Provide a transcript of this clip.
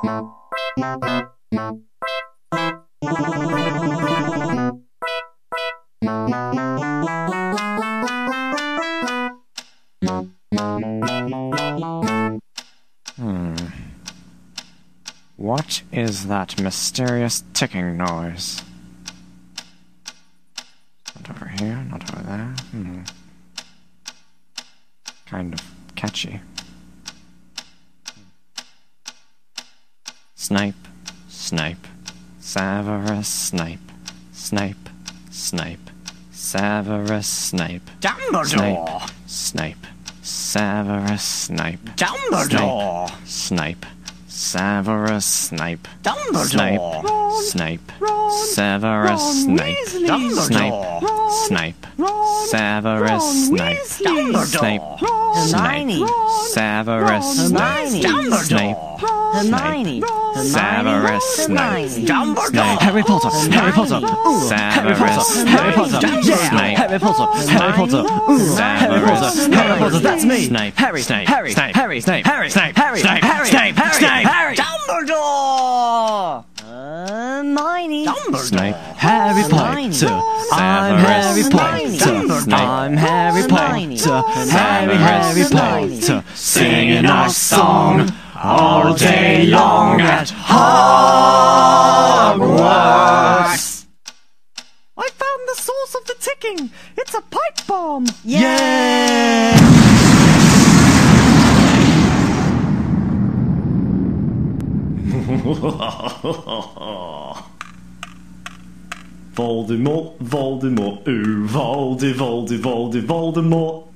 What is that mysterious ticking noise? Not over here, not over there. Kind of catchy. Snape, Snape, Severus Snape, Snape, Snape, Severus Snape, Dumbledore! Snape, Severus Snape, Dumbledore! Snape, Severus Snape, Dumbledore! Snape, Severus Snape, Dumbledore! Snape, Severus Snape, Snape, Hermione! Severus Snape, Snape, Hermione! Severus Snape, Dumbledore! Harry Potter, Harry Potter, Severus Harry Potter, Snape, Harry Potter, Harry Potter, Harry Potter, Harry Potter, that's me! Snape, Harry, Snape, Harry, Snape, Harry, Snape, Harry, Snape, Harry, Snape, Harry, Snape, Harry, Snape, Harry, Snape, Dumbledore! Hermione! Snape, Harry Potter, I'm Harry Potter, I'm Harry Potter, Harry Potter, singing our song all day long at Hogwarts. I found the source of the ticking. It's a pipe bomb. Yeah! Voldemort, Voldemort, ooh, Voldemort.